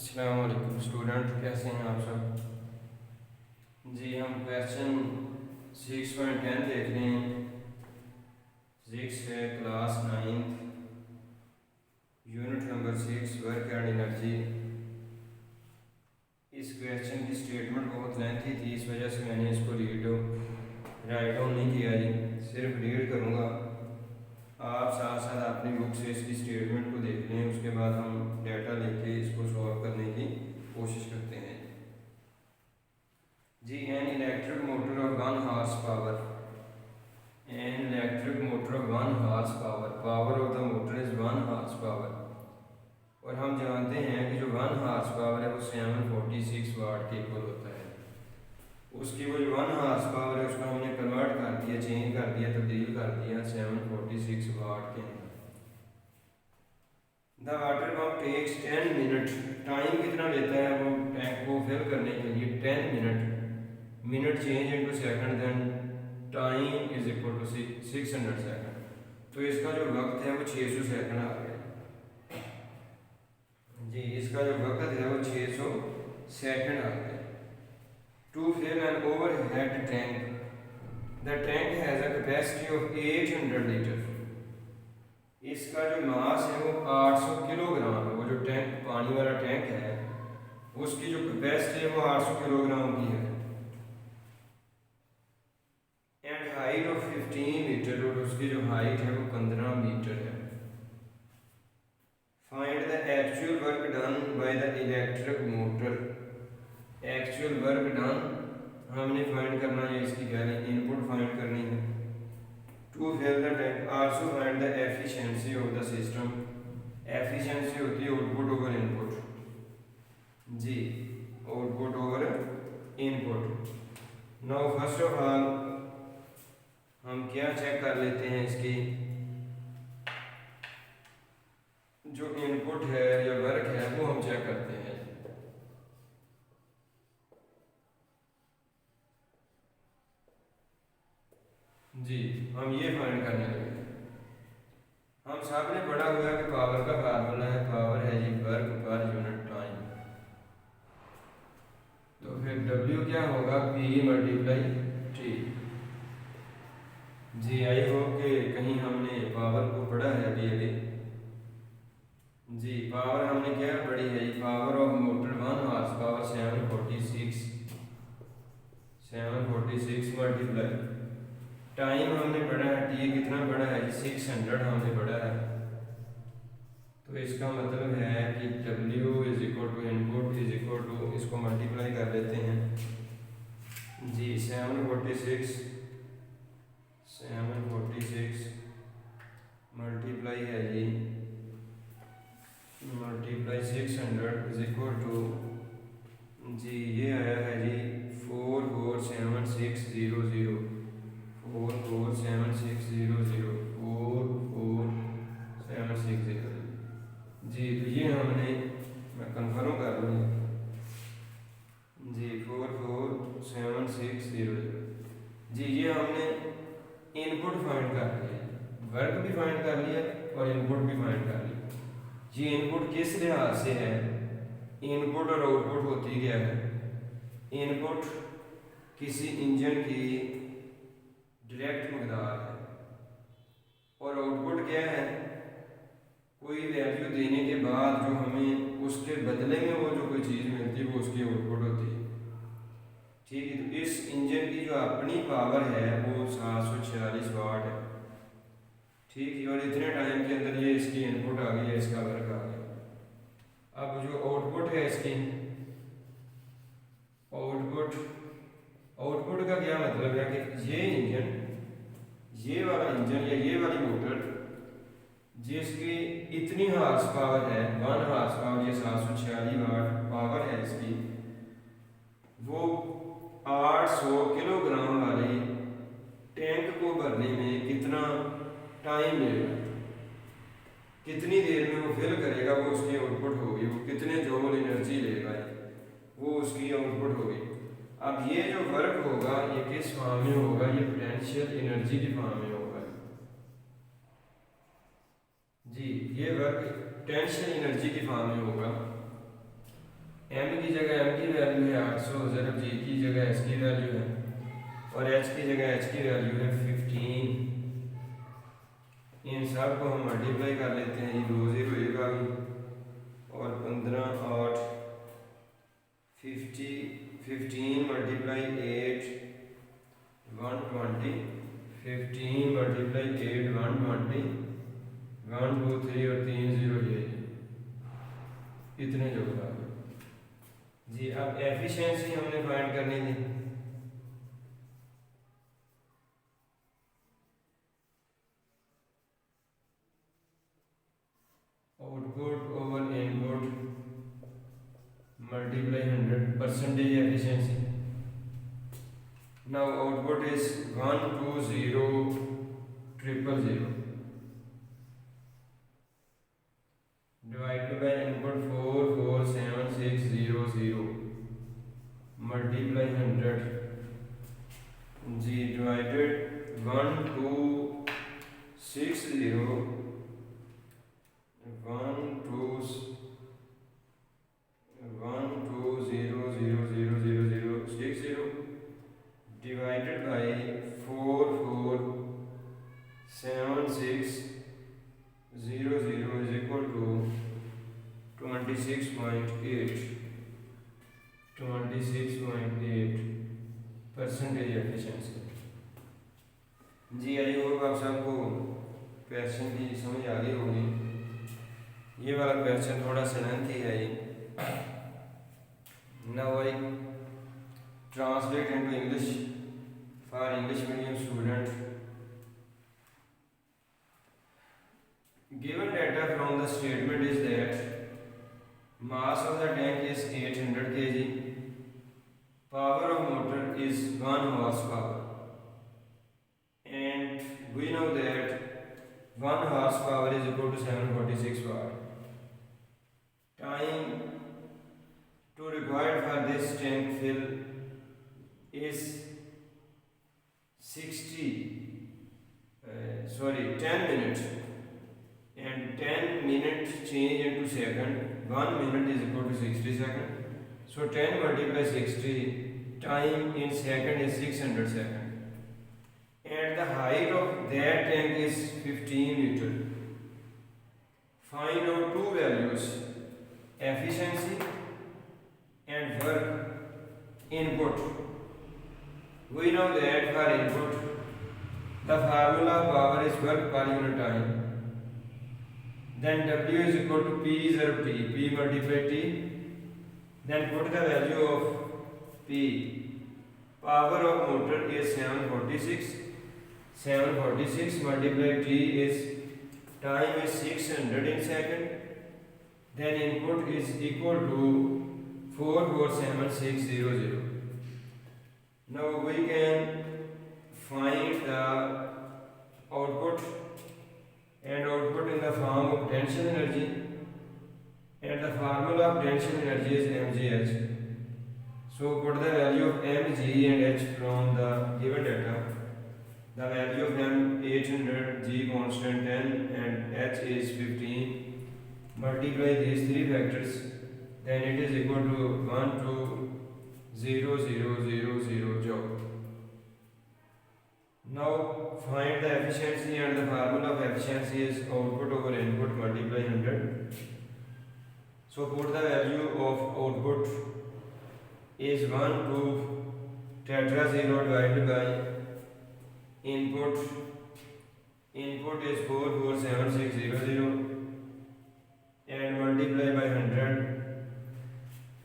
अस्सलाम वालेकुम स्टूडेंट, कैसे हैं आप सब। जी हम क्वेश्चन 6.10 देख रहे हैं। फिजिक्स है, class 9th, unit number 6, work and energy. इस क्वेश्चन की स्टेटमेंट बहुत लेंथी थी, इस वजह से मैंने इसको राइट डाउन नहीं किया जी, सिर्फ रीड करूँगा। आप साथ साथ अपनी बुक से इसकी स्टेटमेंट को देख लें, उसके बाद हम डाटा लेके इसको सॉल्व करने की कोशिश करते हैं। जी an electric motor of 1 horse power, an electric motor of 1 horse power, power of the motor is 1 horse power. और हम जानते हैं कि जो 1 हॉर्स पावर है वो 746 वाट के इक्वल होता है। उसकी वो जो 1 हॉर्स पावर है उसको हमने कन्वर्ट कर दिया, चेंज कर दिया, तब्दील कर दिया 746 वाट के अंदर। The water pump takes 10 minute, time कितना लेता है वो टैंक को फिल करने के लिए 10 minute, minute change into second, then time is equal to 600 second. तो इसका जो वक्त है वो 600 सेकंड आ गया जी, इसका जो वक्त है वो 600 सेकंड आ गया। To fill an overhead tank, the tank has a capacity of 800 litre. इसका जो मास है वो 800 किलोग्राम है। वो जो टैंक, पानी वाला टैंक है, उसकी जो कैपेसिटी है वो 800 किलोग्राम की है। एंड हाइट ऑफ 15 मीटर, और उसकी जो हाइट है वो 15 मीटर है। Find the actual work done by the electric motor, actual work done हमने फाइंड करना है, इसकी कह रहे हैं इनपुट फाइंड करनी है। To fill the tank, also find the efficiency of the system, efficiency होती है आउटपुट ओवर इनपुट जी, output over input. Now first of all हम क्या चेक कर लेते हैं, इसकी जो इनपुट है या वर्क है वो हम चेक करते हैं। जी हम ये फाइंड करने लगे। हम सब ने पढ़ा हुआ है कि पावर का फार्मूला है, पावर है जी वर्क पर यूनिट टाइम। तो फिर W क्या होगा, P मल्टीप्लाई T। जी आई होप कि कहीं हमने पावर को पढ़ा है अभी जी। पावर हमने क्या पढ़ी है, power of motor 1 horse power 746 multiply time हमने पढ़ा है, T कितना पढ़ा है जी 600 हमने पढ़ा है। तो इसका मतलब है कि W is equal to input is equal to, इसको मल्टीप्लाई कर लेते हैं जी। 746 मल्टीप्लाई है जी, मल्टीप्लाई 600 इज इक्वल टू जी, ये आया है जी 447,600, 447,600 जी। तो ये हमने, मैं कंफर्म कर लूँ जी, 447,600 जी। ये हमने इनपुट फाइंड कर लिया, वर्क भी फाइंड कर लिया और इनपुट भी फाइंड कर लिया। ये इनपुट किस लिहाज से है, इनपुट और आउटपुट होती क्या है, इनपुट किसी इंजन की डायरेक्ट मकदार है और आउटपुट क्या है, कोई वैल्यू देने के बाद जो हमें उसके बदले में वो जो कोई चीज़ मिलती है वो उसकी आउटपुट होती है। ठीक है, तो इस इंजन की जो अपनी पावर है वो 746 वाट है। ठीक है, और इतने टाइम के अंदर ये इसकी इनपुट आ गई है, इसका वर्क आ गया। अब जो आउटपुट है इसकी, आउटपुट का क्या मतलब है कि ये इंजन, ये वाला इंजन या ये वाली मोटर जिसकी इतनी हॉर्स पावर है 1 हॉर्स पावर, ये 746 वाट पावर है इसकी, वो 800 किलोग्राम वाली टैंक को भरने में कितना टाइम लेगा, कितनी देर में वो फिल करेगा, वो उसकी आउटपुट होगी। वो कितने जूल एनर्जी लेगा वो उसकी आउटपुट होगी। अब ये जो वर्क होगा ये किस फॉर्म में होगा, ये पोटेंशियल एनर्जी की फॉर्म में होगा जी। ये वर्क पोटेंशियल एनर्जी की फॉर्म में होगा। एम की जगह एम की वैल्यू है 800, ज़रब जी की जगह एच की वैल्यू है, और एच की जगह एच की वैल्यू है 15। इन सब को हम मल्टीप्लाई कर लेते हैं, ये 2 0 एक आ गई, और 15 8 50, 15 मल्टीप्लाई 8 120, 15 मल्टीप्लाई 8 120, 1 2 3 और 3 0 ये इतने जो बता दो जी। अब एफिशिएंसी हमने फाइंड करनी थी। Output over input multiply 100 percentage efficiency. Now output is 1 2 0 0 0 divided by input 4 4 7 6 0 0 multiply 100 ji divided 1 2 6 0 1 2 1 2 0 0 0 0 0 6 0 divided by 4 4 7 6 0 0 is equal to 26.8 percentage efficiency. जी आई होप आप सबको क्वेश्चन की समझ आ गई होगी। ये वाला क्वेश्चन थोड़ा सा लेंथी है ये। Now I translate into English for English medium student. Given data from the statement is that mass of the tank is 800 kg, power of motor is 1 horsepower, and we know that 1 horsepower is equal to 746 watt. Time to required for this tank fill is 10 minutes, and 10 minutes change into second. 1 minute is equal to 60 seconds. So 10 multiplied 60, time in second is 600 seconds. And the height of that tank is 15 meter. Find out two values, efficiency and work input. We know that for input, the formula of power is work per unit time. Then W is equal to P sub T, P multiply T. Then put the value of P. Power of motor is 746. 746 multiply T is time is 600 in second. Then input is equal to 447600. Now we can find the output, and output in the form of potential energy, and the formula of potential energy is mgh. So put the value of mg and h from the given data. The value of m 800, g constant 10 and h is 15. Multiply these three factors, then it is equal to 120000 joule. Now find the efficiency, and the formula of efficiency is output over input multiply 100. So put the value of output is 1 to tetra 0 divided by input. Input is 447600 and multiply by 100.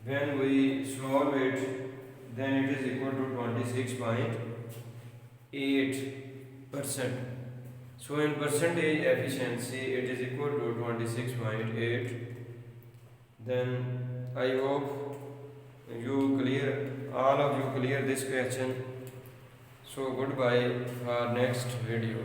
When we solve it, then it is equal to 26.8%. So in percentage efficiency, it is equal to 26.8. Then I hope all of you clear this question. So goodbye for next video.